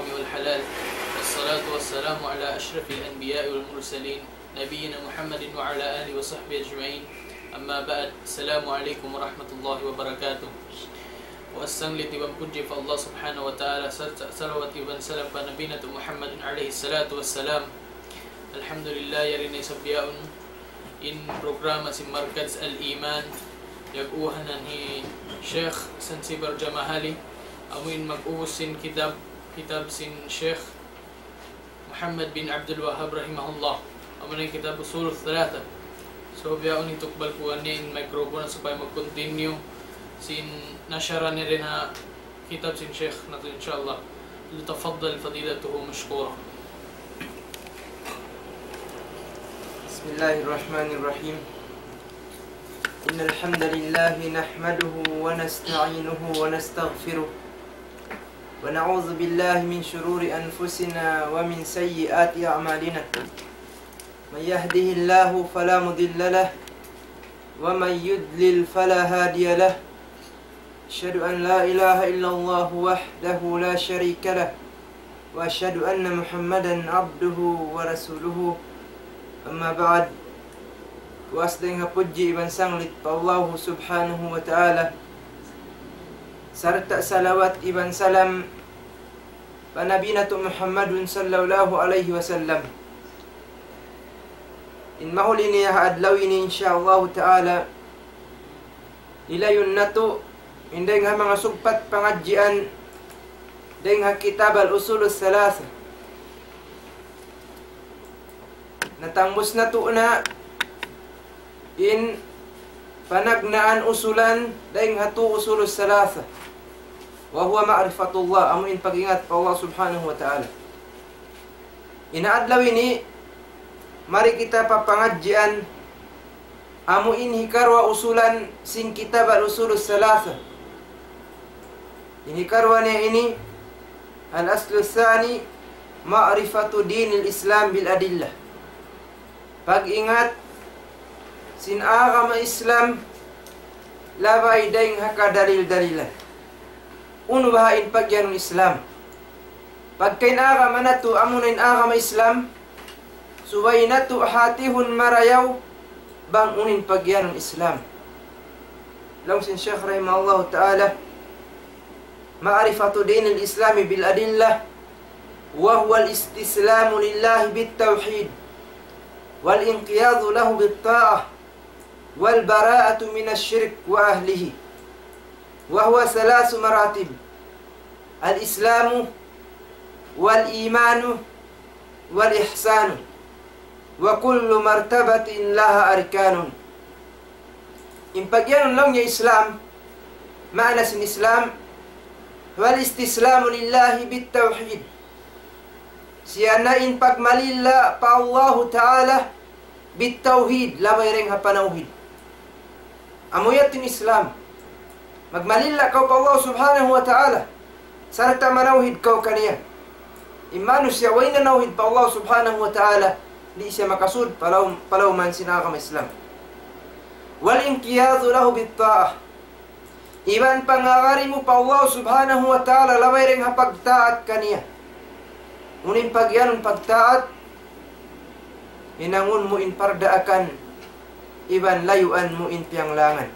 الحرام والحلال والصلاة والسلام على أشرف الأنبياء والمرسلين نبينا محمد وعلى آله وصحبه أجمعين. أما بعد. السلام عليكم ورحمة الله وبركاته. والسنة تبان كجي فالله سبحانه وتعالى صلوات تبان سلام نبينا محمد عليه الصلاة والسلام. الحمد لله يريني سبياء إن برنامج si Markaz Al-Iman yaguhanan ni Sheikh Sansibar Jamahali amuin mag-usin kitab sin Sheikh Muhammad bin Abdul Wahhab rahimahullah amuin kitab usul thalatha. So biyaon itukbal ko ani in microphone supaya mag-continue sin nashara ni rin ha kitab sin Sheikh nato inshallah. لتفضل فضيلته مشكورا. بسم الله الرحمن الرحيم. إن الحمد لله نحمده ونستعينه ونستغفره ونعوذ بالله من شرور أنفسنا ومن سيئات أعمالنا. من يهده الله فلا مضل له ومن يضلل فلا هادي له. أشهد أن لا إله إلا الله وحده لا شريك له وأشهد أن محمدا عبده ورسوله. Amma ba'd. Kuas dengan puji iban sanglit pa Allah subhanahu wa ta'ala. Serta salawat iban salam pa Nabi Nato Muhammadun sallallahu alaihi wasallam. In mahuli niya adlaw ini insyaallah ta'ala. Ilayon nato indeng ha mga sugpat pangadjian deng ha kitab al-usul as-salasa. Natambos na to na in panagnaan usulan daing hatu usulus salasa wa huwa ma'rifatullah amuin pagingat pa Allah subhanahu wa ta'ala. Inaadlaw ini mari kita papangadjian amuin hikarwa usulan sin kitab al-usulus salasa. Ini karwa niya ini al-aslu tsani ma'rifatu dinil Islam bil adillah. Pag-ingat sin agama Islam labay daing haka dalil-dalilan. Unubahain pagyanong Islam. Pagkain agama na to amunain agama Islam subay na to hatihun marayaw bang unin pagyanong Islam. Lang sin Sheikh rahimahullah ta'ala ma'rifatu dinil Islami bil adillah wa huwa al-istislamu lillahi bit tauhid والانقياد له بالطاعة والبراءة من الشرك وأهله وهو ثلاث مراتب: الإسلام والإيمان والإحسان وكل مرتبة لها أركان. إن بقيان لون إسلام معنى الإسلام هو الاستسلام لله بالتوحيد. Siyana in pagmalila pa Allah Ta'ala bitawhid labay ring hapanawhid. Amuyat in Islam. Magmalila ka pa Allah Subhanahu wa Ta'ala. Sarata manawhid ka kaniya. Imanu siya way na nawhid pa Allah Subhanahu wa Ta'ala. Di siya makasud palaw man sinakam Islam. Wal inqiyadu lahu bitta'ah. Iban pangagari mo pa Allah Subhanahu wa Ta'ala labay ring hapagtaat kaniya. Unin pagyan pagtaat inangun mo in pardaakan iban layuan mo in pianglangan.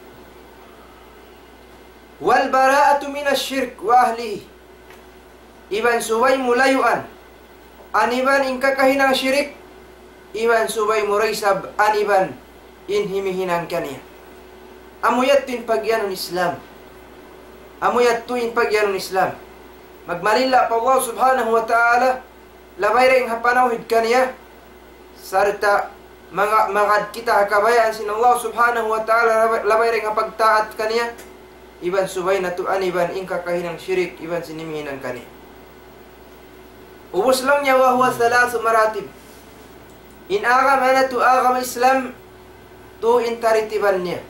Wal bara'atu minasyirk wa ahlihi. Iban subay mo layuan aniban in kakahinang syirik iban subay mo raysab aniban in himihinan kaniya. Amuyat tin pagyan Islam. Amuyat tuin pagyan Islam. Magmalila pa Allah subhanahu wa ta'ala labay ring hapanawhid kaniya sarta mga kita hakabayan sin Allah subhanahu wa ta'ala labay ring hapagtaat kaniya iban subay na tuan iban ingka kahinang syirik iban sinimihinan kaniya. Ubos lang niya wa huwa thalath maratib. In agama na tu agama Islam tu intaritiban niya.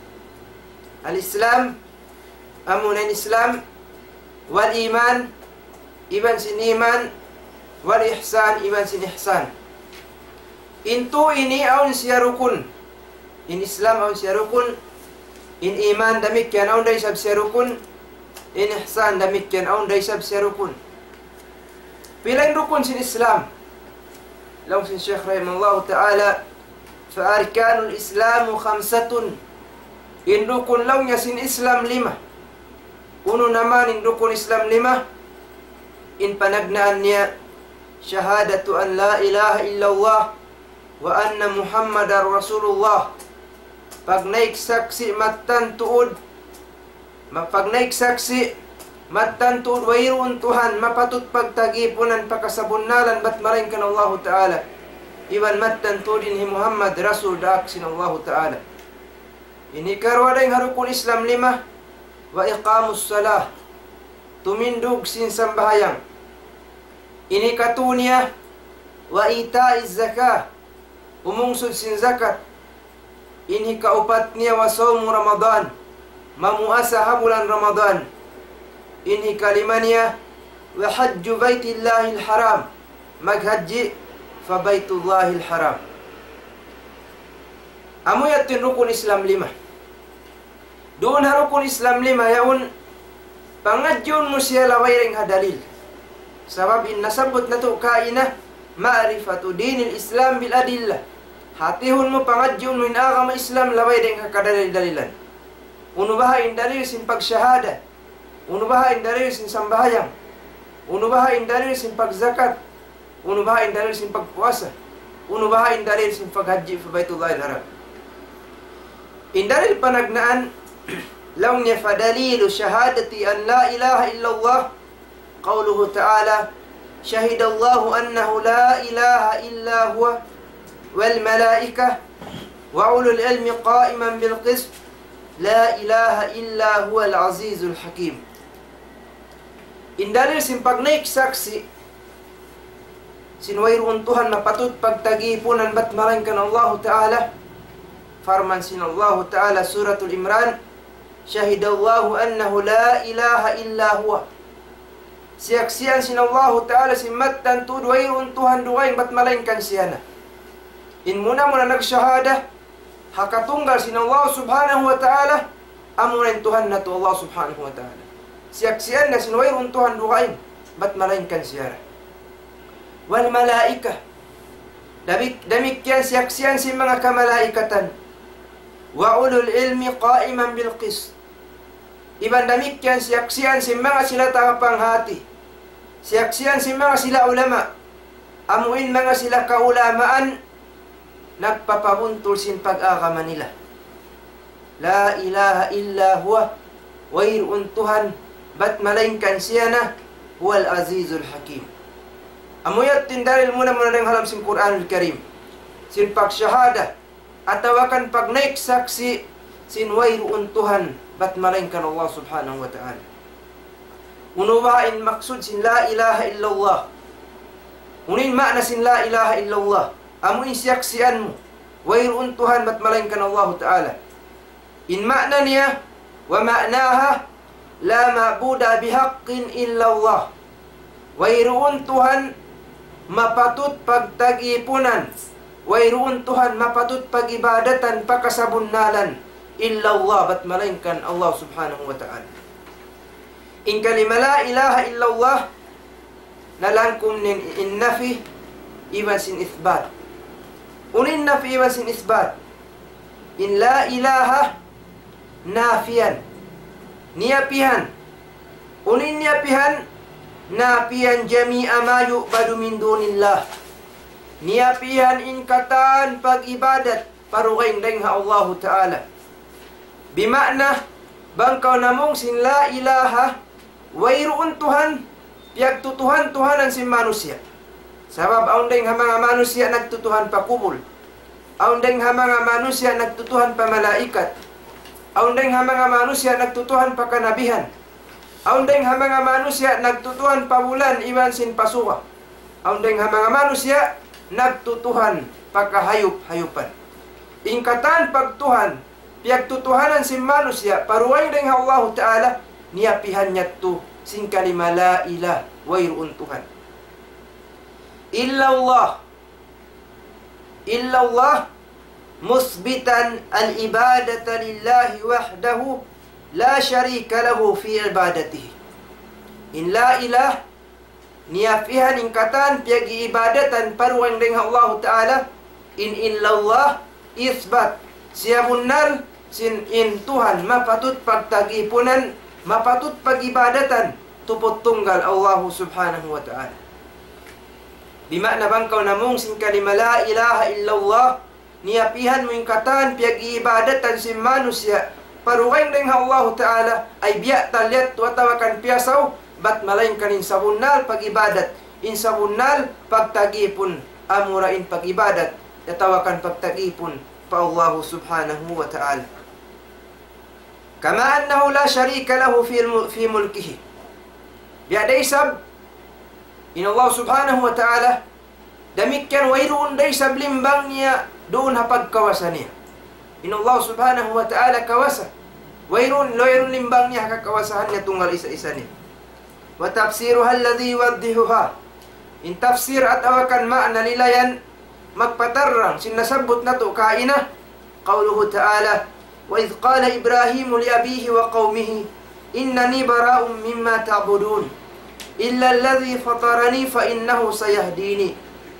Al-Islam amunan Islam wal iman iban sin iman wal ihsan iban sin ihsan. Intu ini aun siya rukun. In Islam aun siya rukun. In iman damikyan aun day sab siya rukun. In ihsan damikyan aun day sab siya rukun. Pilang rukun sin Islam. Laung sin Syekh rahimallahu ta'ala, fa arkanul Islamu khamsatun. In rukun laung niya sin Islam 5. Uno naman in rukun Islam 5. In panagnaan niya, syahadatu an la ilaha illallah wa anna Muhammadar Rasulullah. Pag naik saksi matan tuod, pag naik saksi matan tuod wayron Tuhan mapatut pagtagipunan pakasabunalan bat marain kan Allah Ta'ala. Iban matan tuodin hi Muhammad Rasul daak sin Allah Ta'ala. Ini karwadang harukun Islam 5. Wa iqamus salah, tumindug sin sambahayang. Ini katunya wa itaiz zakah, umungsud sin zakat. Ini kaupat niya wa saumu Ramadan, mamuasa bulan Ramadan. Ini kalimanya wa hajju baitillahil haram, maghaji fa baitullahil haram. Amo yatin rukun Islam 5. Doon harukun Islam 5 yaun pangajyon mo siya laway ring hadalil. Sabab in nasabot na to kaina ma'rifatu dinil Islam bil adillah. Hatihon mo pangajyon mo inagama Islam laway ring hakadalil-dalilan. Unubahain dalil sin pagsyahada. Unubahain dalil sin sambahayang. Unubahain dalil sin pagzakat. Unubahain dalil sin pagpuasa. Unubahain dalil sin paghaji fa baitullahil haram. In dalil panagnaan laung niya fadalilu syahadati an la ilaha illallah qawluhu ta'ala syahidallahu annahu la ilaha illa huwa wal malaikah wa ulul ilmi qa'iman bil qist la ilaha illa huwa al azizul hakim. In dalil sin pagnaik saksi sinwayron Tuhan mapatut pagtagipunan bat marangkan Allah Ta'ala. Farman sin Allah Ta'ala suratul Imran, syahidallahu annahu la ilaha illa huwa. Siyaksian sin Allah Ta'ala simatan tudwayron Tuhan duwain bat malainkan siyana. In muna nagsyahada hakatunggal sin Allah subhanahu wa ta'ala amunan Tuhan na to Allah subhanahu wa ta'ala. Siyaksian na sinwayron Tuhan duwain bat malainkan siyana. Wal malaikah, demikian siyaksian si mga kamalaikatan. Wa ulul ilmi qa'iman bil qist. Iban demikian siyaksian si mga sila tagapanghati. Siyaksian si mga sila ulama. Amuin mga sila kaulamaan nagpapabuntol sin pag-agama nila. La ilaha illa huwa, wayron Tuhan bat malainkan siya na huwal azizul hakim. Amuyat tindaril muna ng halam sin Quranul Karim. Sin pagsyahada atawakan pagnaik saksi sin wayron Tuhan bat malainkan Allah subhanahu wa ta'ala. Unubain maksud sin la ilaha illallah. Unin makna sin la ilaha illallah. Amuin siyaksian mo wayron Tuhan bat malainkan Allah ta'ala. In makna niya wa maknaha la ma'buda bihaqqin illallah. Wayron Tuhan mapatut pagtagipunan. Wayron Tuhan mapatut pagibadatan pakasabunnalan illallah bat malainkan Allah subhanahu wa ta'ala. In kalima la ilaha illallah nalangkum nin in nafi iwan sin ithbat. Unin nafi iwan sin ithbat. In la ilaha nafian, niyapihan. Unin niyapihan nafian jami'a ma yu'badu min dunillah. Niyapihan in katan pag-ibadat parugain deng ha Allah Ta'ala. Bimakna bangkaw namong sin la ilaha wayron Tuhan piag tutuhan-tuhanan sin manusia. Sabab aun deng ha mga manusia nagtutuhan pa kubul. Aun deng ha mga manusia nagtutuhan pa malaikat. Aun deng ha mga manusia nagtutuhan pa kanabihan. Aun deng ha mga manusia nagtutuhan pa bulan iwan sin pasuwa. Aun deng ha mga manusia nagtutuhan pakahayup-hayupan. Ingkatan pagtuhan, piag tutuhanan sin manusia, paruway deng Allah Ta'ala, niyapihan niya to, sin kalima la ilah, wayron Tuhan. Illallah, illallah, musbitan al-ibadata lillahi wahdahu, la syarika lahu fi ibadatihi. In la ilah, niafihan ingkatan piagi ibadatan paruang dengan Allah Ta'ala in illallah isbat siamunnal sin in Tuhan mapatut pagtagipunan mapatut pagibadatan tupot tunggal Allah Subhanahu wa Ta'ala. Bimakna bangkaw namung sin kalima la ilaha illallah niapihan mo ingkatan piagi ibadatan sin manusia paruang dengan Allah Ta'ala ay biya talyat tuatawakan piasaw bat malain kanin sabunnal pagibadat insabunnal pagtagipun amurain pagibadat yatawakan pagtagipun pa Allah Subhanahu wa Ta'ala. Kama annahu la syarika lahu fi mulkihi. Biya daysab in Allah Subhanahu wa Ta'ala demikian wairun daysab limbang niya doon hapag kawasan niya. In Allah Subhanahu wa Ta'ala kawasa wairun limbang niya kakawasahan niya tunggal isa-isa niya. Wa tafsiruha alladhi yuwaddihuha. In tafsir at awakan ma'na lilayan magpatarrang sinasabot na to kaina qawluhu ta'ala wa idh qala Ibrahimu li abihi wa qawmihi innani bara'un mimma ta'budun illa alladhi fatarani fa innahu sayahdini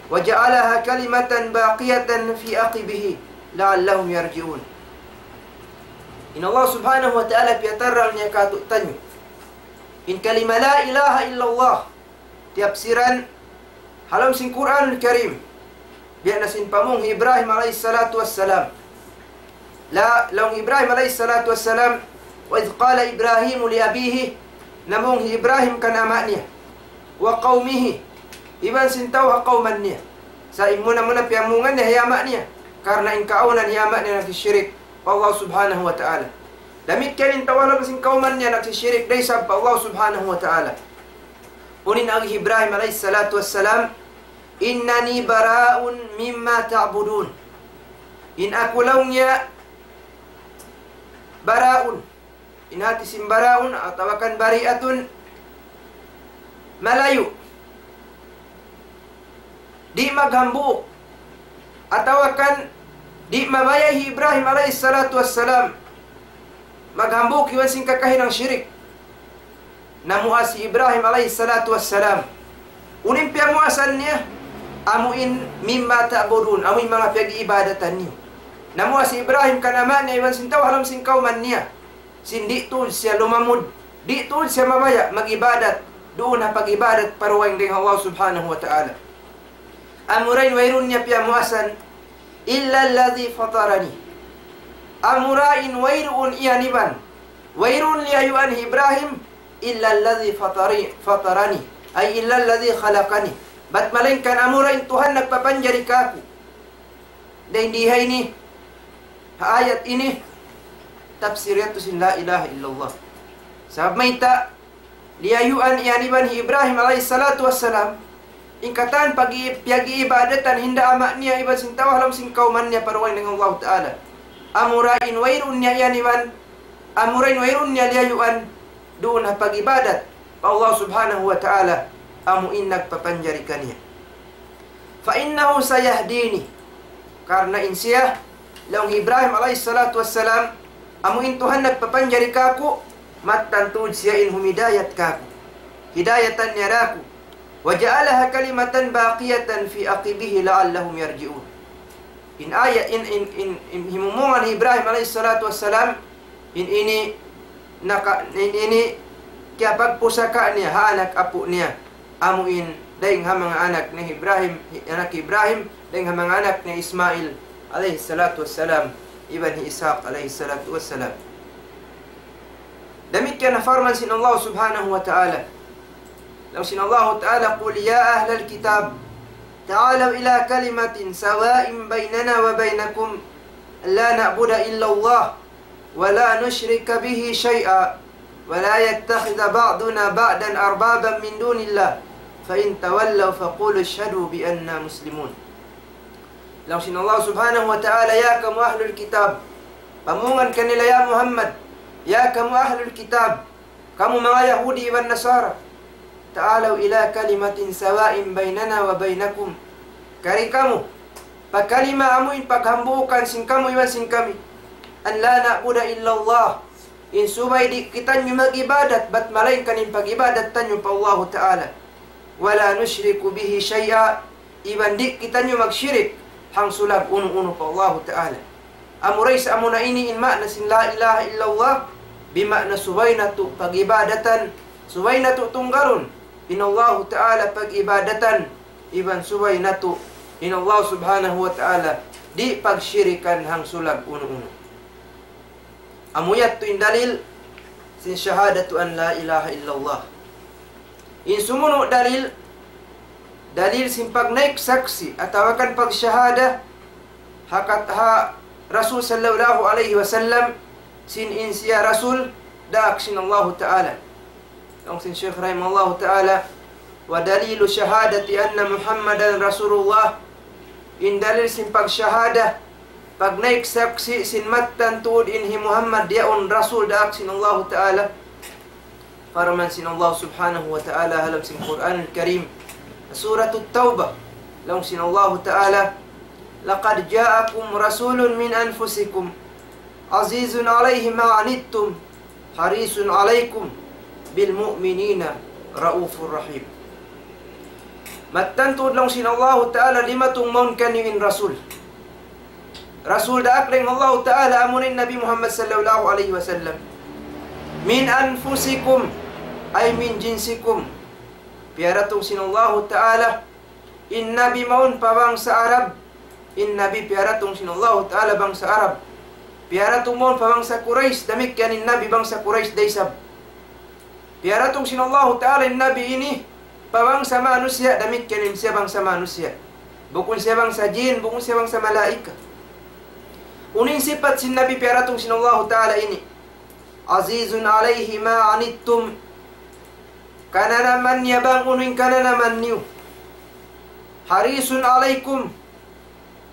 wa ja'alaha kalimatan baqiyatan fi aqibihi la'allahum yarji'un. In Allah Subhanahu wa Ta'ala piatarrang niya katutanyo in kalima la ilaha illallah tiapsiran halam sing Quran Karim biya na sin pamong Ibrahim alayhi salatu wassalam long Ibrahim alayhi salatu wassalam wa idh qala Ibrahim li abihi namong Ibrahim kanama niya wa qawmihi iban sintaw ha qawman niya sa imuna piamungan niya hiyama niya karena in kaunan hiyama niya nagsisyirik pa Allah Subhanahu wa Ta'ala. Damit kanin tawalang sing kauman niya nagsisyirik daysab pa Allah Subhanahu wa Ta'ala. Unin agi Ibrahim alayhi salatu wassalam innani bara'un mimma ta'budun. In aku law niya bara'un. In hati sim bara'un atawakan bari'atun malayu. Di maghambu atawakan di mabayahi Ibrahim alayhi salatu wassalam maghambuk iwan sing kakahin ng syirik. Namuha si Ibrahim alayhi salatu wassalam unim piamuasan niya amuin mimma ta'budun amuin mga pag-iibadatan niyo. Namuha si Ibrahim kanaman niya iwan sintaw halam sing kauman niya sindi tud siya lumamud di tud siya mabaya mag-ibadat doon na pag-ibadat paruwang dengan Allah Subhanahu wa Ta'ala. Amurain wairun niya piamuasan illa alladhi fatarani. Amurain wairun iyaniban wairun liyayuan Ibrahim illa alladhi fatarani ay illa alladhi khalaqani. Bat malingkan amurain Tuhan nagpapanjari kaku. Dahil dihay ni ayat ini tafsiriyat sin la ilaha illallah. Sabab maita liyayuan iyaniban Ibrahim alayhi salatu wassalam ingkatan pagi ibadatan hinda amak niya iban sing tawalam sing kauman niya paruwang dengan Allah Ta'ala. Amurain wairun niya yaniban amurain wairun niya liyayuan doon ha pag-ibadat pa Allah Subhanahu wa Ta'ala amuin nagpapanjarikan niya. Fa innahu sayahdini karena insiya laong Ibrahim alayhi salatu wassalam amuin Tuhan nagpapanjari kaku mattantud siya in humidayat kaku hidayatan niya raku waja'alaha kalimatan baqiyatan fi aqibihi la'allahum yarji'un. In ayat in himumungan Ibrahim alayhi salatu wassalam ini kaya pagpusaka niya ha anak apo niya amuin daing ha mga anak ni Ibrahim anak Ibrahim daing ha mga anak ni Ismail alayhi salatu wassalam iban ni Ishaq alayhi salatu wassalam. Demikian farman sin Allah Subhanahu wa Ta'ala. لو سن الله تعالى قل يا أهل الكتاب تعالوا إلى كلمة سواء بيننا وبينكم لا نعبد إلا الله ولا نشرك به شيئا ولا يتخذ بعضنا بعضا أربابا من دون الله فإن تولوا فقولوا اشهدوا بأننا مسلمون. لو سن الله سبحانه وتعالى يا كم أهل الكتاب pamungan kanila ya Muhammad ya kamu ahlul kitab kamu mga Yahudi wa Nasara ta'alaw ila kalimatin sawa'in bainana wa bainakum kari kamu pagkalima amuin paghambukan sing kamu iwan sing kami an la na'budu illa Allah in subay di kita nyo mag-ibadat bat malain kanin pag-ibadat tanyo pa Allah Ta'ala wala nusyriku bihi syai'a, iban di kita nyo magsyirik hang sulab uno-uno pa Allah Ta'ala. Amuray sa amuna ini in makna sin la ilaha illallah, bimakna suwaynatu pag-ibadatan, suwaynatu tunggalun, in Allah Ta'ala pag-ibadatan, iban suwaynatu in Allah subhanahu wa ta'ala di pagsyirikan hang sulab uno-uno. Amuyat tu in dalil sin syahadatu an la ilaha illallah. In sumuno dalil sin pagnaik saksi atau akan pagsyahada hakat ha Rasul sallallahu alaihi wasallam sin insiya Rasul daak sin Allah Ta'ala. Ang sin Syekh rahimahullah ta'ala, wa dalilu syahadati anna Muhammadan Rasulullah, in dalil sin pagsyahada pagnaik saksi sin mattan tuud inhi Muhammad diaun Rasul daak sin Allah Ta'ala. Farman sin Allah subhanahu wa ta'ala halam sin Quran al-Karim Suratul Taubah, laung sin Allah Ta'ala, laqad ja'akum rasulun min anfusikum azizun alaihi ma anittum harisun alaikum bil mu'minina raufur rahim. Mattantud lang sin Allah Ta'ala limatung mon kaniwin Rasul. Rasul daak lang Allah Ta'ala amunin Nabi Muhammad sallallahu alaihi wasallam. Min anfusikum ay min jinsikum. Piaratong sin Allah Ta'ala in Nabi maun pabangsa Arab. In Nabi piaratong sin Allah Ta'ala bangsa Arab. Piaratong maun pabangsa Quraish, damik yan in Nabi bangsa Quraish daysab. Piaratong sin Allah Ta'ala in Nabi ini pabangsa manusia, damit kanin siya bangsa manusia. Bukun siya bangsa jin, bukun siya bangsa malaika. Uning sifat sin Nabi piaratong sin Allah Ta'ala ini, azizun alaihi ma anittum, kana naman niya bang uning kana naman niyo. Harisun alaikum,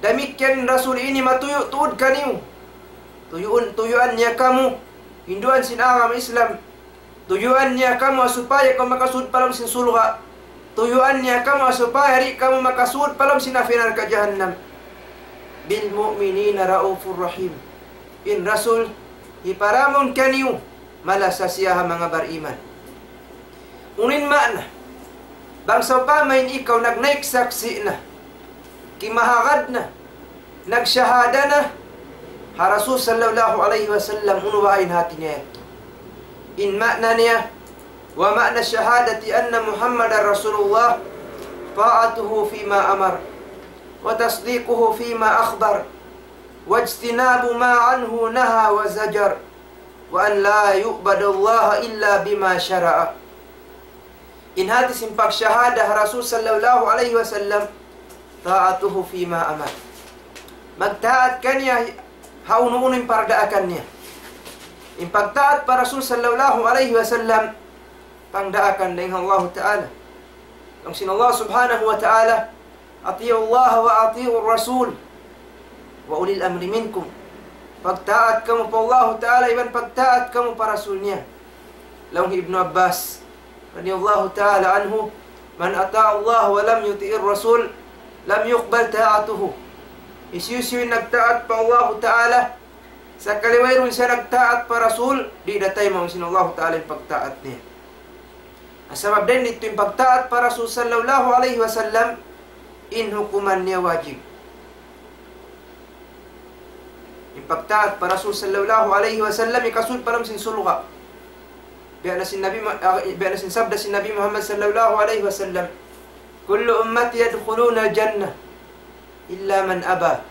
damit kanin Rasul ini matuyo tuud kaniyo. Tuyuan niya kamu, hinduan sin agama Islam. Tuyuan niya kamu supaya kamu makasud palam sin sulha. Tuyuan niya kamu supaya ri kamu makasud palam sin afinar ka jahannam. Bil mu'minina raufur rahim. In Rasul iparamon kaniu malasa siya mga bariman. Unin makna, bangsa pa main ikaw nagnaik saksi na, kimahagad na, nagsyahada na, ha Rasul sallallahu alaihi wasallam unuwain hati niya ito. In makna niya, wa makna syahadati anna Muhammadan Rasulullah, ta'atuhu fima amar, wa tasdiquhu fima akhbar, wa ijtinabu ma anhu naha wa zajar, wa an la yu'badallaha illa bima syara'a. In hati simpak syahada Rasul sallallahu alaihi wasallam, ta'atuhu fima amar. Magtaat kanya haunu-unin pardaakan niya. In pagtaat para Rasul sallallahu alaihi wasallam, pangdaakan dengan Allah Ta'ala. Ang sin Allah subhanahu wa ta'ala, ati'u Allah wa ati'u Rasul wa ulil amri minkum. Pagtaat kamu pa Allah Ta'ala, iban pagtaat kamu pa Rasul niya. Laung Ibnu Abbas radhiyallahu ta'ala anhu, man ata'a Allah wa lam yuti'ir Rasul lam yuqbal ta'atuhu. Isyusyuin nagtaat pa Allah Ta'ala, sa kaliwayrun siya nagtaat pa Rasul, di datay mo sin Allah Ta'ala yung pagtaat niya. Asabab din ito yung pagtaat pa Rasul sallallahu alaihi wasallam, in hukuman niya wajib. Yung pagtaat pa Rasul sallallahu alaihi wasallam, ikasud pa lam sin sulga. Biya na sin sabda sin Nabi Muhammad sallallahu alaihi wasallam, kullu ummati yadkhuluna al-jannah illa man aba.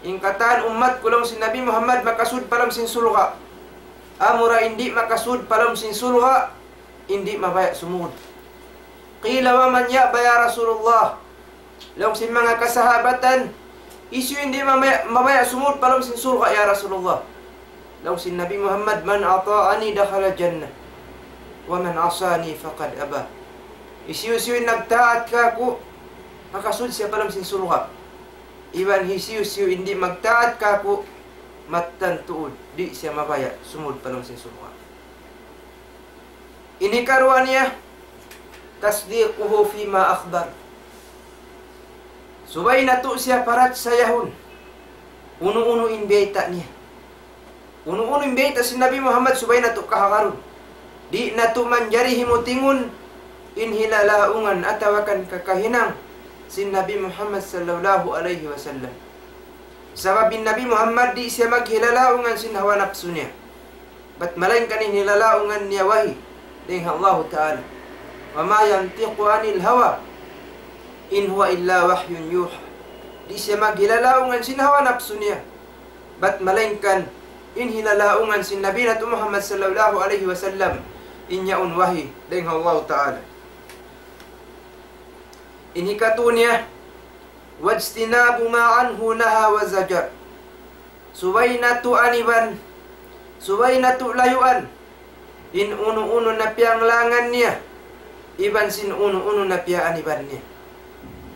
In kataan umat kulong si Nabi Muhammad makasud palam sin sulha. Amura hindi makasud palam sin sulha, hindi mabaya sumud. Qila wa man ya ya Rasulullah. Long sin mga kasahabatan, isu hindi mabaya sumud palam sin sulha ya Rasulullah. Long sin Nabi Muhammad, man ata'ani dakhala jannah wa man asani faqad aba. Isu nagtaat ka ko, makasud siya palam sin sulha. Iban hisiu-siu hindi magtaat kako, mattan tuud, di siya mabaya, sumud palang sin sulha. Ini karuan niya, tasdiquhu fima akhbar. Subay na to siya parat sa yahun. Uno-uno imbeta niya. Uno-uno imbeta si Nabi Muhammad, subay na to kahakarun. Di na to manjari himutingun, inhilalaungan atawakan kakahinang sin Nabi Muhammad sallallahu alaihi wasallam. Sabab Nabi Muhammad di siya maghilalaungan sin hawa nafsu niya. Bat malainkan inhilalaungan niya wahi dengan Allah Ta'ala. Wa ma yantiqu anil hawa in huwa illa wahyun yuha. Di siya maghilalaungan sin hawa nafsu niya. Bat malainkan inhilalaungan sin Nabi Muhammad sallallahu alaihi wasallam inyaun wahi dengan Allah Ta'ala. Ini katunya wajtinabu ma'anhu naha wa zajar. Suwainatu aniban, suwainatu layuan. In unu-unu na piyang langan niya, iban sin unu-unu na piyang aniban niya.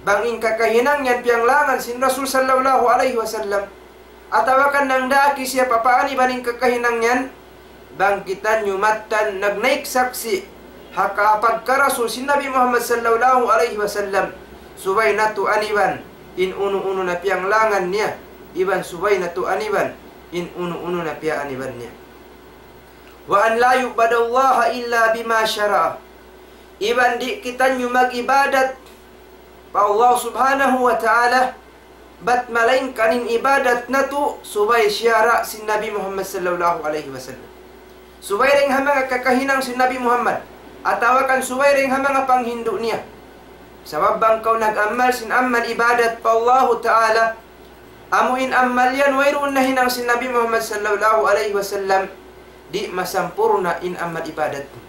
Banging kakahinang yan piyang langan sin Rasul sallallahu alaihi wasallam. Atawakan nang daki siya papaan ibaning kakahinang yan, bangkitan nyumatan nagnaik saksi haka pagkarasul sin Nabi Muhammad sallallahu alaihi wasallam subay natu aniban in unu-unu na piyang langan niya iban subay natu aniban in unu-unu na piyang aniban niya. Wa an la yubadallaha illa bima syara'a. Iban di kita nyu mag-ibadat pa Allah subhanahu wa ta'ala bat malainkanin ibadat natu subay syara sin Nabi Muhammad sallallahu alaihi wasallam. Subay ring hamang kakahinang sin Nabi Muhammad atawakan subay ring hamang panghindu niya. Sabab bang kau nag-amal sin amal ibadat pa Allah Ta'ala amuin amal yan wayroon na hinang sin Nabi Muhammad sallallahu alaihi wasallam di masampurna in amal ibadat mo.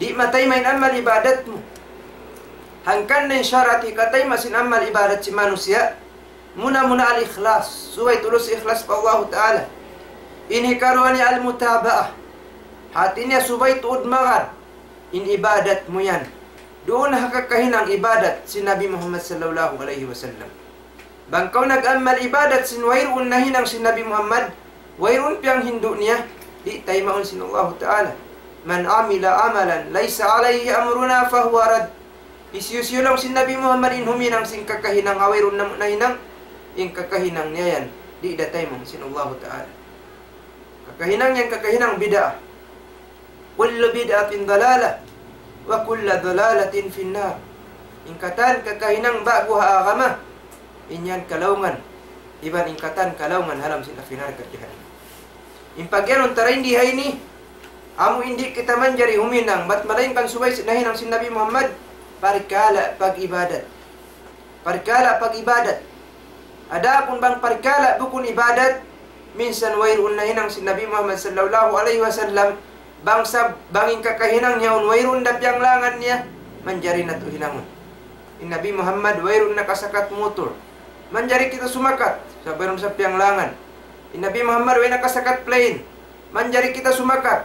Di matay main amal ibadat mo. Hangkan na syarat hikatay masin amal ibadat si manusia. Muna-muna al-ikhlas. Subay tulus ikhlas pa Allah Ta'ala. Ini karuani al-mutaba'ah. Hatinya subay tuod makan. In ibadat mo yan. Doon nakakahinang ibadat si Nabi Muhammad sallallahu alaihi wasallam. Bangkaw nag-amal ibadat sin wayroon na hinang si Nabi Muhammad, wayroon piyang hindu niya, di tayo maun sin Allah Ta'ala. Man amila amalan, laysa alayhi amruna fahuwa rad. Isyusyo lang si Nabi Muhammad in huminang sin kakahinang wayroon na hinang, in kakahinang niya yan, di datay maun sin Allah Ta'ala. Kakahinang yan, kakahinang bid'ah. Kullu bid'atin dalalah wa kullu dalalatin finnar. Ingkatan kakahinang bago haagama inyan kalaungan iban ingkatan kalaungan halam sin afinar kerjahan. Impagyanon tarain di hay ni amu indi kita manjari huminang bat malainkan subay sinahinang sin Nabi Muhammad parikala pag-ibadat. Parikala pag-ibadat. Ada pun bang parikala bukun ibadat minsan wayroon na hinang sin Nabi Muhammad sallallahu alaihi wasallam bangsa banging kakahinang niya wayroon na piyang langan niya manjari na to hinangon. In Nabi Muhammad wayroon na kasakat motor manjari kita sumakat sa bayron sa piyang langan. In Nabi Muhammad way na kasakat plane manjari kita sumakat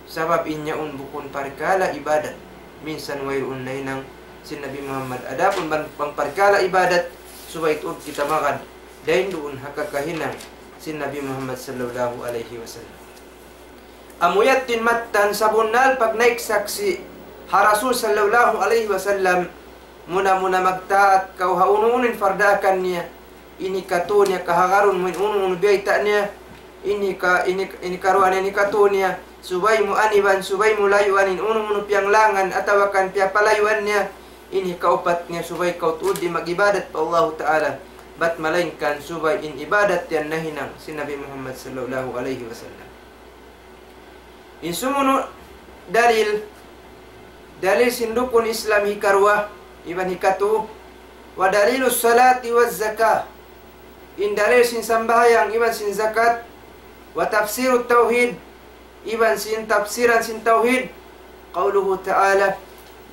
sabab inya bukun parikala ibadat minsan wayroon na hinang si Nabi Muhammad. Adapun bang parikala ibadat subay tuod kita makan dahin doon hakakahinang si Nabi Muhammad sallallahu alaihi wasallam. Amuyat din matan sabunal pag naik saksi ha Rasul sallallahu alaihi wasallam muna-muna magtaat kau haununin fardakan niya ini kato niya kahagarun mo unun biyayta niya ini karuan ini kato niya subay mo aniban subay mo layuan in unun piyang langan atawakan piya palayuan niya ini kaupat niya subay kau tuod di magibadat pa Allah Ta'ala bat malainkan subay in ibadat yan nahinang si Nabi Muhammad sallallahu alaihi wasallam. In sumunod dalil sindukun Islam hikarwa iban hikatu wa dalilus salati waz zakah. In dalil sin sambahayang iban sin zakat wa tafsirut tauhid iban sin tafsiran sin tauhid qauluhu ta'ala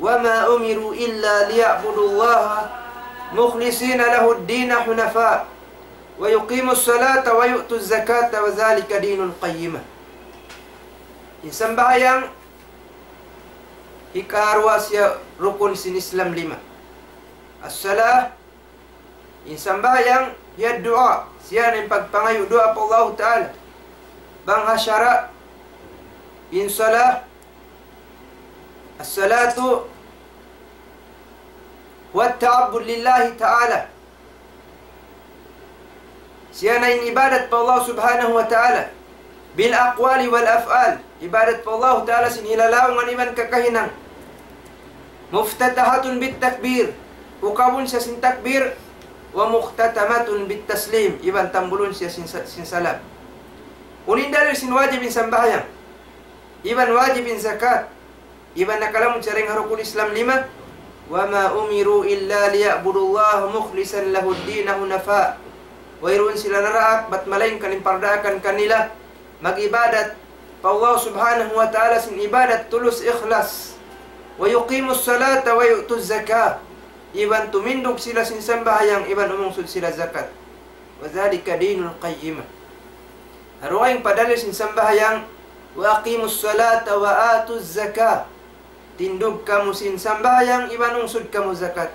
wa ma umiru illa liya'budullaha mukhlisina lahu ad-din hunafa wa yuqimus salata wa yu'tuz zakata wa dhalika dinul qayyimah. Sambayang ikarwa siya rukun sin Islam 5. As-salah sambayang ya doa siya ng pagpangayo doa pa Allah Ta'ala. Bang hasyara in salah as-salatu wa ta'abbud lillahi ta'ala. Siya na ibadat pa Allah subhanahu wa ta'ala bil aqwali wal af'al. Ibadat pa Allah Ta'ala sinilalaw ng iman kakahinang muftatahatun bit takbir, ukawun siya sin takbir, wa muhtatamatun bit taslim, iban tambulun siya sin salam. Unin dalil sin wajibin sambahyang, iban wajibin zakat, iban nakalamun siya ring harukun Islam 5, وَمَا أُمِرُوا إِلَّا لِيَعْبُدُوا اللَّهَ مُخْلِصًا لَهُ الدِّينَ حُنَفَاءَ. Wairuun sila naraak, ba't malaing kanimpardaakan kanila, mag-ibadat, pa Allah subhanahu wa ta'ala sin ibadat tulus ikhlas. Wa yuqimus salata wa yu'tuz zakah. Iban tumindog sila sin sambahayang, iban umungsud sila zakat. Wa dhalika dinul qayyimah. Haruayang padali sin sambahayang, wa aqimus salata wa atuz zakah. Tindog kamu sin sambayang, iban ungsud kamu zakat.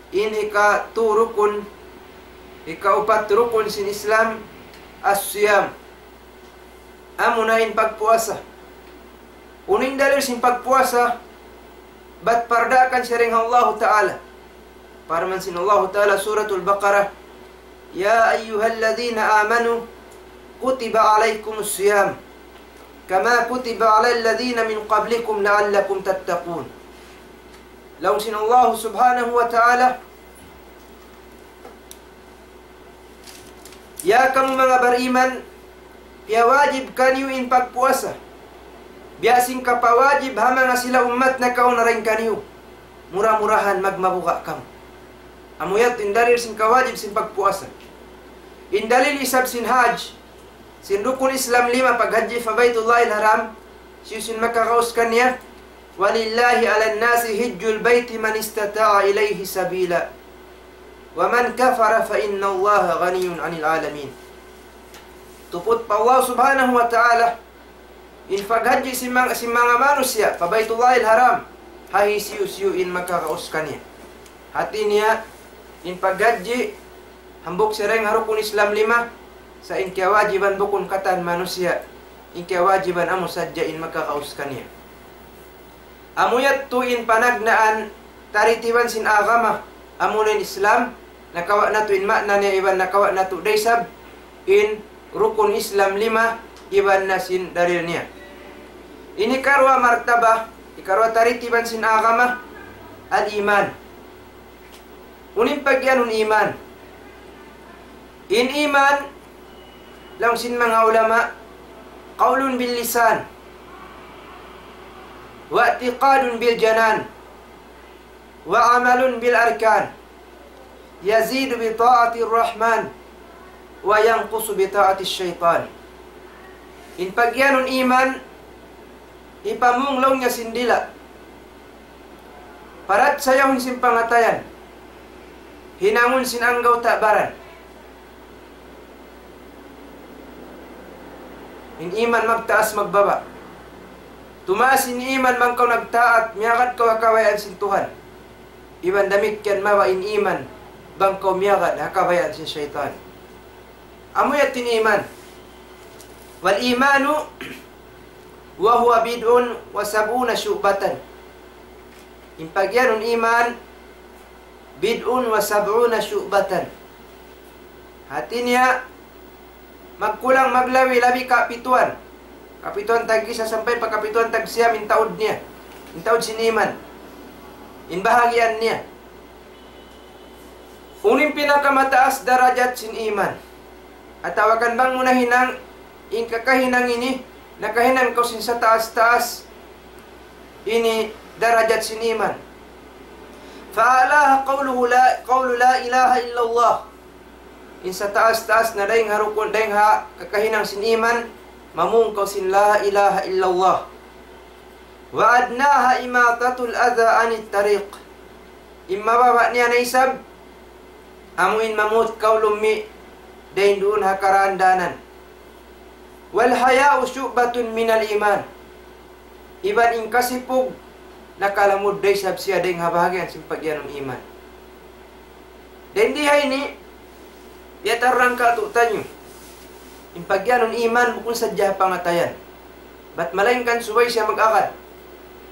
Ini ka turukun, ikaupat rukun sin Islam, as-siyam. Amunain pagpuasa. Uning dalil sin pagpuasa, bat pardakan siring Allah Ta'ala. Parman sin Allah Ta'ala suratul Baqarah, Ya ayyuhalladzina amanu, kutiba alaikumus siyam. Kama kutiba ala alladhina min qablikum la'allakum tattaqun. Laung sin Allah subhanahu wa ta'ala, ya kamu mga beriman, ya wajib kaniyo in pagpuasa. Biasing kapawajib hama nga sila umat na kaon na rin kaniyo. Murah-murahan magmabuka kamu. Amuyat indalil sin kawajib sin pagpuasa. Indalil isab sin hajj. Sin rukun Islam 5 paghaji fa Baitullahil Haram, siusin makakauskan niya, walillahi ala nasi hijjul baiti man istata'a ilayhi sabila. Wa man kafara fa inna Allah ghaniyun 'anil alamin. Tupot pa Allah subhanahu wa ta'ala, in paghaji si mga manusia pa Baitullahil Haram, hahi siu-siuin makakauskan niya. Hati niya, in paghaji, hambuk sireng harukun Islam 5, sa in kewajiban bukun katan manusia, in kewajiban amo sadyain makakauskan niya. Amuyat tu in panagnaan taritiban sin agama, amunin Islam, nakawa na tu in makna niya, iban nakawa na tu daysab, in rukun Islam 5, iban na sin dalil niya. Ini karwa martabah, ikarwa taritiban sin agama, al-iman. Unin pagyanun iman. In iman, lang sin mga ulama, qaulun bil lisan, wa i'tiqadun bil janan, wa amalun bil arkan, yazidu bi ta'ati ar-rahman, wa yanqusu bi ta'ati syaitan. In pagyanun iman, ipamunglaw niya sindila, parat sayahon sin pangatayan, hinangon sin anggaw ta'baran. In iman magtaas magbaba. Tumaas in iman bangkaw nagtaat, miyagad kaw hakawayan sin Tuhan. Iban damit kyan mawa in iman bangkaw miyagad hakawayan sin syaitan. Amuyat in iman. Wal imanu wa huwa bid'un wa sab'una syu'batan. In pagyanun iman, bid'un wa sab'una syu'batan. Hati niya magkulang maglawi labi kapituan. Kapituan tag isa sampai pa kapituan tag siya min taod niya. Min taod siniman. In bahagian niya. Uning pinakamataas darajat sin iman. At tawakan bang muna hinang in kakahinang ini, nakahinang ko sin sa taas-taas ini darajat sin iman. Fa'alaha qawlu la ilaha illallah. In sa taas-taas na dayang harukon, dayang kakahinang sin iman, mamungkaw sin la ilaha illallah. Wa adnaha imatatul adha anit tariq. Imababa niya na isab, amuin mamut kaulumi, dayin doon hakarandanan. Wal haya'u syu'batun minal iman. Iban in kasipog, nakalamud day sab siya dayang habahagyan sin pagyanong iman. Dayin dihay ni, yatarang katutanyo. In pagyanon iman bukun sadya pangatayan. Bat malain kan subay siya mag-akad.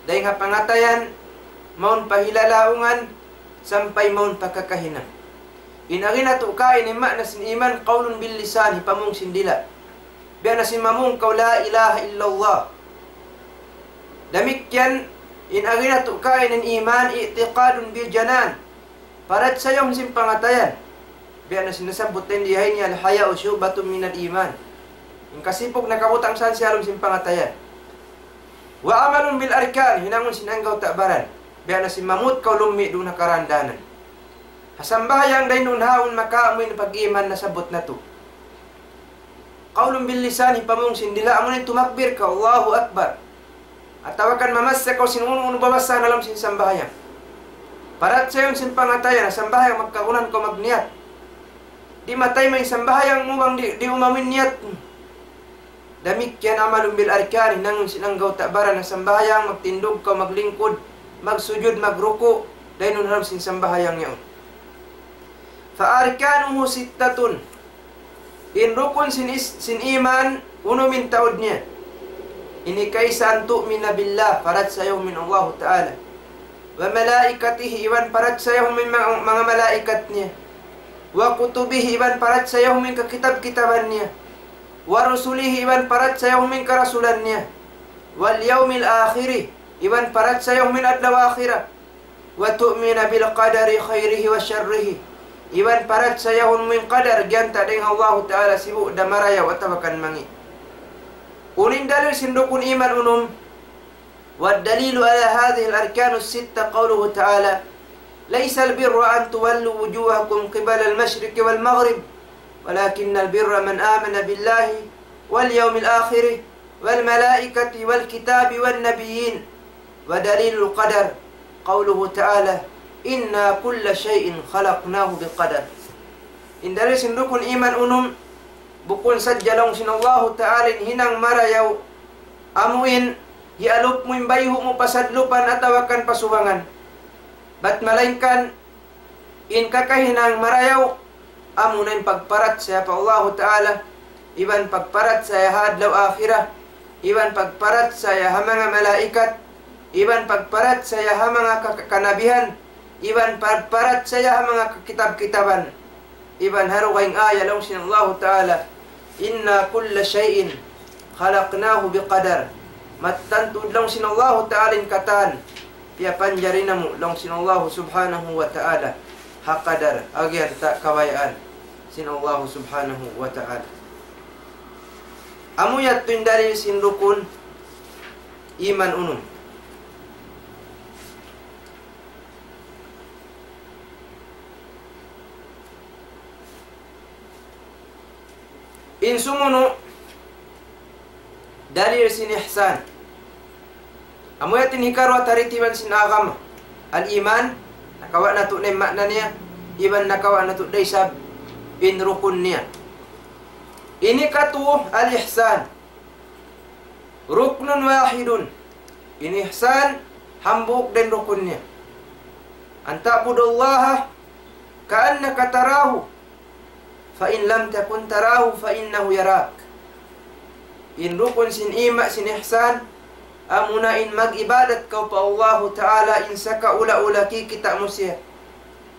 Dahil nga pangatayan, maun pahilalaungan, sampay maun pagkakahina. Inagin na tukain ni na sin iman, qaulun bil lisan, hipamong sindila. Biya na sin mamong kaw la ilaha illallah. Damik yan, In agina tu kain in iman i'tiqadun bil janan. Parat sayong simpangatayan. Biya na sinasabot din dihay niya al-haya'u syubatun minal iman. In kasipog nakabutang saan siya along simpangatayan. Wa amalun bil arkan, hinangon sinanggaw ta'baran. Biya na simamut kaw lumi doon nakarandanan. Hasambayang day nun haon makaamoy na pag-iman na sabot na to. Qaulun bil lisan, hipamong sindila amo na tumakbir ka, Allahu Akbar. At tawakan mamasa ka sinuno babasa na lang sinsambayang. Parat sa yung simpangatayan, sambayang magkakunan ko magniyat. Di matay may sambayang mo bang di umamin niyat. Damik yan amalun bil arkan, hinangon sinanggaw ta'baran na sambayang, magtindog ka, maglingkod, magsujud, magruko, dahil nun haram sinsambayang yaon. Fa'arkanuhu sittatun. In rukun sin iman, uno min taod niya. Ini kaysa an tu'mina billah, parat sayo min Allah Ta'ala. Wa malaikatihi, iwan parat sayo min mga malaikat niya. Wa kutubihi, iwan parat sayo min kakitab-kitaban niya. Wa rusulihi, iwan parat sayo min karasulan niya. Wal yawmil akhiri, iwan parat sayo min adlaw akhirah. Wa tu'mina bil qadari khairihi wa syarrihi. Iwan parat sayo min qadar, gyanta ding Allah Ta'ala sibu damarayaw at tawakan mangi. Uning dalil sindukun iman unum. والدليل على هذه الأركان الستة قوله تعالى ليس البر أن تولوا وجوهكم قبل المشرق والمغرب ولكن البر من آمن بالله واليوم الآخر والملائكة والكتاب والنبيين ودليل القدر قوله تعالى إنا كل شيء خلقناه بقدر. إن دليل sindukun iman unum bukun sadjalong sinallahu ta'ala hinang marayaw amuin hialup mo imbayho mo pasadlupan at tawakan pasubangan. Bat malainkan in kakahinang marayaw amo na pagparat sa pa Allah Ta'ala, iban pagparat sa hadlaw akhirah, iban pagparat sa mga malaikat, iban pagparat sa mga kanabihan, iban pagparat sa mga kitab-kitaban. Iban harukaing aya lang sin Allah Ta'ala, inna kulla shay'in khalaqnahu biqadar. Mattantud lang sin Allah Ta'ala katan, piya panjarina mo lang sin Allah Subhanahu wa Ta'ala haqadar, agyan ta kawayaan sin Allah Subhanahu wa Ta'ala. Amuyat tuin dalil sin rukun iman unum. In sumuno dalil sin ihsan. Amuyatin hikarwa taritiban sin agama. Al iman nakawa na to na makna niya, iban nakawa na to day sab in rukun niya. Ini katu al ihsan. Ruknun wahidun. In ihsan hambuk dan rukun niya. Anta budallaha ka'annaka tarahu. Fa in lam takun tarahu fa innahu yarak. In rukun sin ima sin ihsan amuna in mag-ibadat kau pa Allah Ta'ala in saka ula-ula kikita mo siya.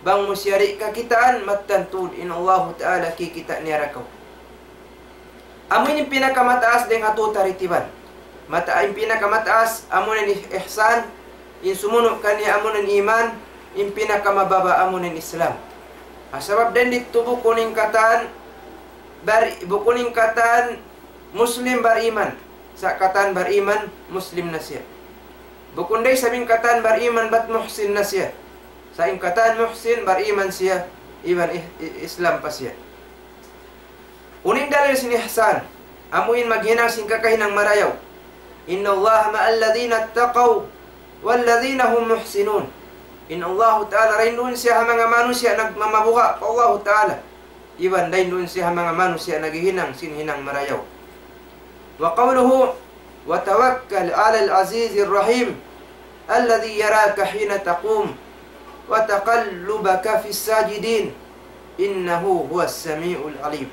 Bang mo siyari ka kitaan matantud in Allah Ta'ala kikita niya rakaw. Amun yung pinakamataas din ato taritiban. Yung pinakamataas amun yung ihsan, in sumunod kaniya amun yung iman, yung pinakamababa amun yung Islam. Asabab din dito bukuning katan Muslim bariman. Sa katan bariman Muslim na siya. Bukunday sabing katan bariman bat muhsin na siya. Sa katan muhsin bariman siya, iban Islam pa siya. Uning dalil sin ihsan, amuin maghinang sin kakahinang marayaw. Inna Allah ma'al ladhina attaqaw wal ladhina hum muhsinun. Inna Allah Ta'ala rindun siya mga manusia nagmamabuka pa Allah Ta'ala. Iwan rindun siya mga manusia naghihinang sinhinang marayaw. Wa qawluhu wa tawakkal 'ala al-'aziz ar-rahim alladhi yaraka hina taqum wa taqallubaka fi as-sajidin innahu huwas samiul 'alim.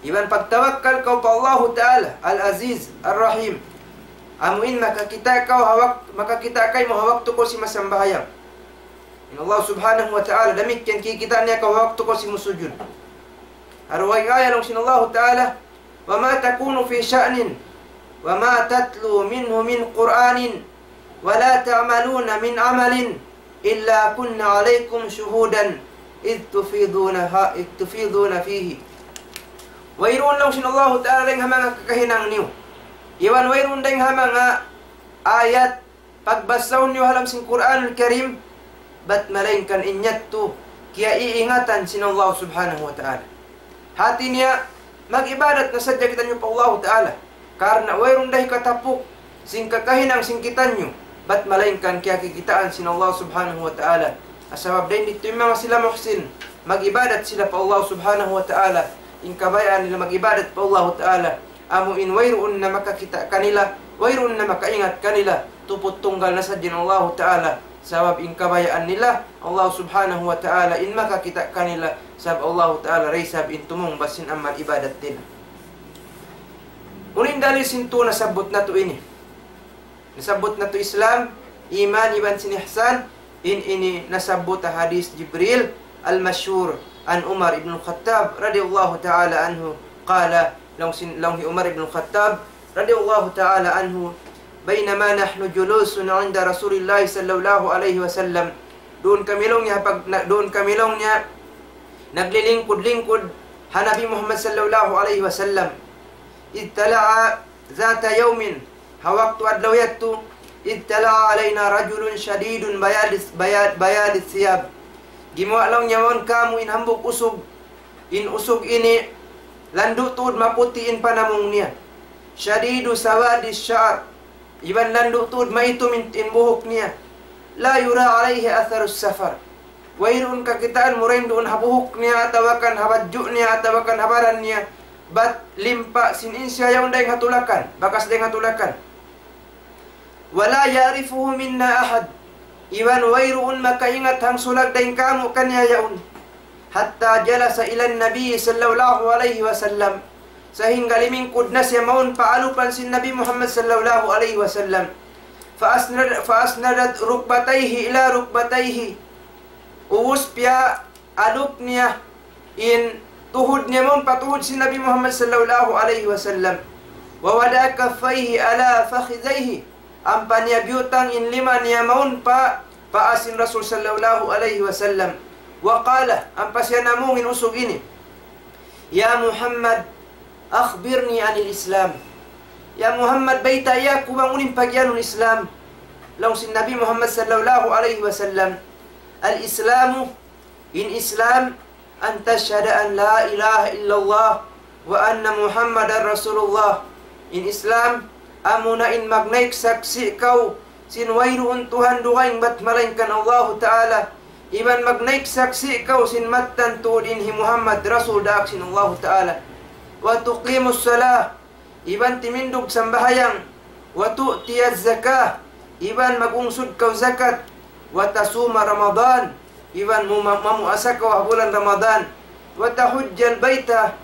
Iwan pagtawakkal kau pa Allah Ta'ala al-Aziz ar-Rahim. Amuin makakita kay mo hawak to ko si masambahayang. In Allah Subhanahu wa Ta'ala damit yan kikita niya kau hawak to ko si musujud. Arway aya lang sin Allah Ta'ala wa ma takunu fi sya'nin wa ma tatlu minhu min Qur'anin ولا تعملون من عمل إلا كنا عليكم شهودا إذ تفيضون فيه. Wayron lang sin Allah Ta'ala ring hamanga kakahinang niyo. Iwan wayron ding hamanga ayat pagbasaw niyo halam sin Quranul Karim bat malainkan inyat tu kaya iingatan sin Allah Subhanahu wa Ta'ala. Hati niya mag-ibadat na sadya kita niyo pa Allah Ta'ala. Karena wayron dahi katapuk sin kakahinang sin kita niyo bat malainkan kaya kikitaan sin Allah Subhanahu wa Ta'ala. Asabab din dito yung mga sila muhsin mag-ibadat sila pa Allah Subhanahu wa Ta'ala. In kabayaan nila mag-ibadat pa Allah Ta'ala. Amo in wayroon na makakita kanila, wayroon na makaingat kanila, tupot tunggal na sa din Allah Ta'ala. Sabab in kabayaan nila, Allah Subhanahu wa Ta'ala, in makakita kanila, sabab Allah Ta'ala, raysab in tumong basin amal ibadat din. Unin dali sinto nasabot na to ini. Nasabot na to Islam, iman, iban sin ihsan, ini nasabot hadis Jibril, al-masyhur, عن عمر بن الخطاب رضي الله تعالى عنه قال لو عمر بن الخطاب رضي الله تعالى عنه بينما نحن جلوس عند رسول الله صلى الله عليه وسلم doon kamilongnya naglilingkod-lingkod Nabi Muhammad sallallahu alaihi wasallam ittala'a zata yawmin hawaqtu adlawiyatu ittala'a alaina rajulun shadidun bayad thiyab. Gimuha lang niya mon kamu in hambog usog. In usog ini landu tuod maputiin panamong niya. Shadidu sawadi syar. Iban landu tuod maitum in buhok niya. La yura alaihi atharus safar. Wairun kakitaan murain doon habuhok niya atawakan habadju niya atawakan habaran niya. Bat limpa sinin siya yung daing hatulakan. Bakas daing hatulakan. Wala ya'rifuhu minna ahad. Iwan wayruun makaingat hang sulag daing kamu kanya yaun. Hatta jalasa ilan Nabi sallallahu alaihi wasallam. Sehingga limingkod na siya maun paalupan si Nabi Muhammad sallallahu alaihi wasallam. Faasnadat rukbatayhi ila rukbatayhi. Uwus piya alup niya in tuhud niya maun patuhud si Nabi Muhammad sallallahu alaihi wasallam. Wawada kaffayhi ala fakhidayhi. Ampa niya biyutang in lima niya maun paasin Rasul sallallahu alaihi wasallam. Wa qala, ampa siya namungin usog ini. Ya Muhammad, akhbirni anil Islam. Ya Muhammad, baita ya kubangunin pagyanun Islam. Laung sin Nabi Muhammad sallallahu alaihi wasallam. Al-Islamu, in Islam, an tashhada an la ilaha illallah wa anna Muhammadan Rasulullah. In Islam, amuna in magnaik saksi kau sinwayruun Tuhan dugaing bat malainkan Allah Ta'ala. Iban magnaik saksi kau sin mattan tuudin hi Muhammad Rasul daak sin Allah Ta'ala. Wa tuqimus salah. Iban timindog sambahayang. Wa tu'tiyaz zakah. Iban magungsud kau zakat. Wa tasuma Ramadan. Iban mamuasa kau bulan Ramadan. Wa tahujjal baita.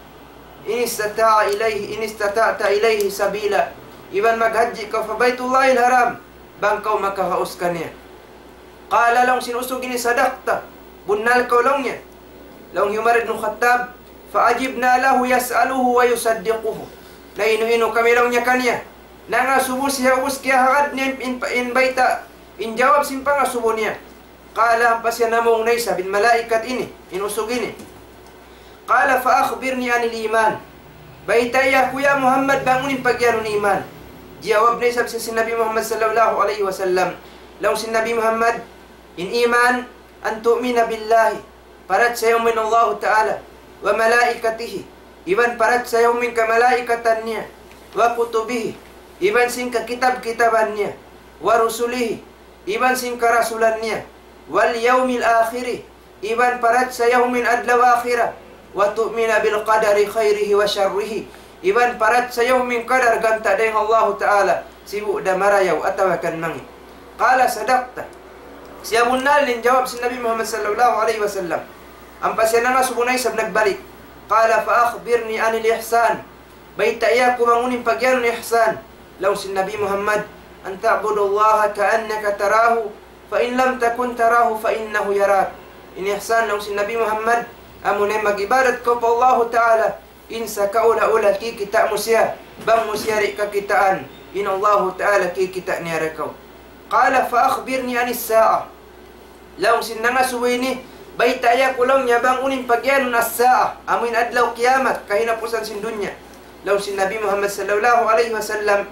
In istata'ta ilayhi sabila. Iban maghaji ka fa Baitullahil Haram bangkaw makahaus kaniya. Qala lang sinusog ini sadaqta bunnal kaw lang niya. Lang Umar ibn Khattab fa ajibna lahu yas'aluhu wa yusaddiquhu. Nainu kami lang niya kaniya. Nanga subo siya ubus kaya hangad niya in baita in jawab simpang subo niya. Qala pa siya namong naysa bin malaikat ini inusog ini. Qala fa akhbirni anil iman. Baitaya kuya Muhammad bangunin pagyanun iman. Jawab na isab si Nabi Muhammad sallallahu alaihi wasallam. Laung si Nabi Muhammad, in iman, an tu'mina billahi, parat sa yawmin Allah Ta'ala, wa malaikatihi, iban parat sa yawmin ka malaikatan niya, wa kutubihi, iban sing ka kitab-kitaban niya, wa rusulihi, iban sing ka rasulan niya, wal yawmil akhiri, iban parat sa yawmin adlaw akhira, wa tu'mina bil qadari khairihi wa syarrihi, iban parat sa yawmin qadar ganta dayang Allah Ta'ala sibu da marayaw atawakan mangi. Qala sadaqta. Siya bunalin jawab si Nabi Muhammad sallallahu alaihi wasallam. Ang pasyanan na subunay sab nagbalik. Qala fa akhbirni anil ihsan. Baita iya kumangunin pagyanun ihsan. Law si Nabi Muhammad an ta'budullaha ka'annaka tarahu fa in lam takun tarahu fa innahu yarak. In ihsan law si Nabi Muhammad amunay magibadat ko pa Allah Ta'ala. Insa kaula-ula kikita mo siya. Bang mo siya ri kakitaan. In Allah Ta'ala kikita niya rekaw. Qala fa akhbirni anis sa'a. Laung sinanga suwini baitaya kulong nya bangunin pagyan as-sa'a. Amin adlaw kiamat kahinapusan sin dunya. Laung sin Nabi Muhammad sallallahu alaihi wasallam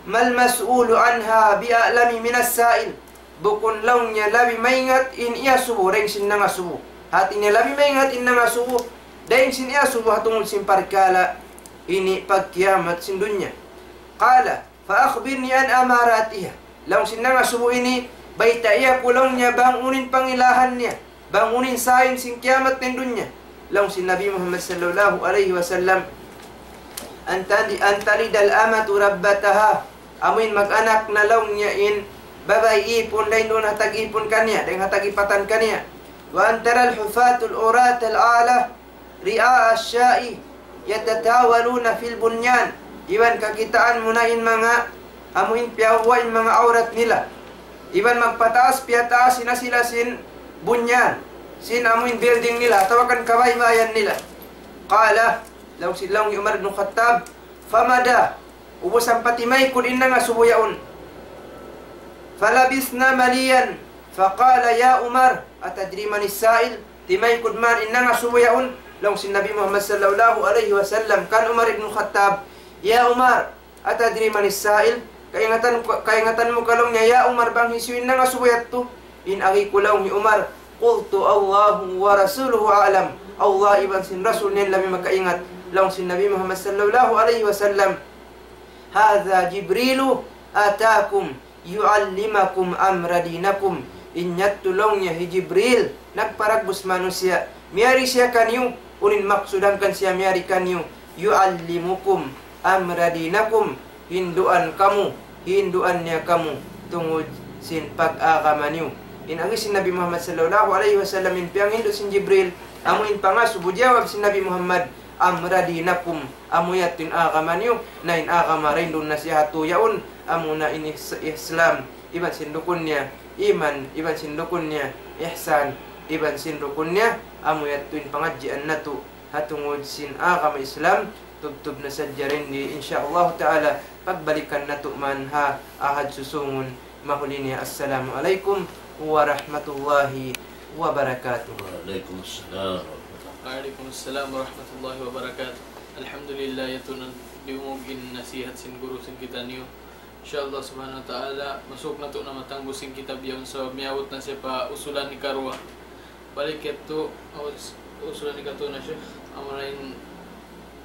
mal mas'ulu anha bi'alami minas sa'il. Bukun laung nya labi maingat in iya subuh reng sinanga subuh. Hati niya labi maingat in nga subuh. Daing sin iya subuh hatungul sin parkala ini pagkiamat sin dunya. Qala fa akhbirni an amaratiha. Laung sinanga subuh ini baita iya kulong niya bangunin pangilahan niya, bangunin sain sin kiamat ng dunya. Laung sin Nabi Muhammad sallallahu alaihi wasallam antalidal amatu rabbataha. Amin mag-anak na laung niya in babay ipon dahin doon hatag-ipon kanya, dahin hatag-ipatan kanya. Wa antara al-hufatul urat al-a'la ri'a asya'i yatatawaluna fil bunyan. Iwan kakitaan mo na in mga amuin piyawain mga aurat nila. Iban magpataas piyataas na sila sin bunyan, sin amuin building nila, tawakan kabaybayan nila. Qala law silang Umar ibn Khattab famada ubos ang patimay kun inna nga subuyaon. Falabisna maliyan faqala ya Umar atadri man is-sa'il. Timay kun man inna nga subuyaon. Law sin Nabi Muhammad sallallahu alaihi wasallam kan Umar ibn Khattab, ya Umar atadri man is-sa'il. Kaingatan mo kalong niya, ya Umar bang hisuin na nga subuyat to? In agi kulaw ni Umar, qultu Allahu wa rasuluhu a'lam. Allah ibang sin rasul niyan lami magkaingat. Laong sin Nabi Muhammad sallallahu alaihi wasallam, hadha Jibrilu atakum yu'allimakum amra dinakum. Inyat tulong niya hi Jibril nagparagbus manusia. Miyari siya kanyo, unin maksudangkan siya miyari kanyo, yu'allimukum amra dinakum. Hinduan niya kamu tungod sin pag-agama niyo. In agi sin Nabi Muhammad sallallahu alaihi wasallam in piang hindu sin Jibril amuin pa subu jawab sin Nabi Muhammad amra dinakum amuyatin agama niyo na in agama rin doon na siya hatuyaon amuna in Islam iban sin dukun niya iman iban sin dukun niya ihsan iban sin dukun niya amuyatuin pangadjian natu hatungod sin agama Islam tubtub na sadya rin di insyaallah ta'ala pagbalikan na tu'man ha ahad susungun mahuli niya. Assalamualaikum warahmatullahi wabarakatuh. Waalaikumsalam warahmatullahi wabarakatuh. Alhamdulillah yatunan diumugin nasihat sin guru sin kita niyo. Insyaallah subhanahu wa ta'ala masuk na to na matangbos sin kitab yawn so miyawot na siya pa usulan ni karwa. Balik ito usulan ni kato na siya amarain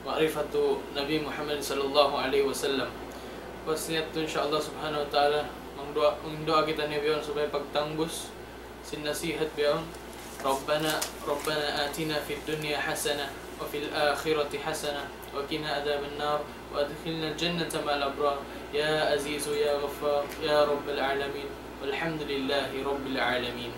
ma'rifatu Nabi Muhammad sallallahu alaihi wasallam. Pasniat to insyaallah subhanahu wa ta'ala mangdoa kita ni biyon supaya pagtanggos sin nasihat biyon. Rabbana atina fid dunya hasanah wa fil akhirati hasanah wa qina adhaban nar wa adkhilna al-jannata ma'al abrar ya aziz ya ghaffar ya rabbal alamin walhamdulillahi rabbil alamin.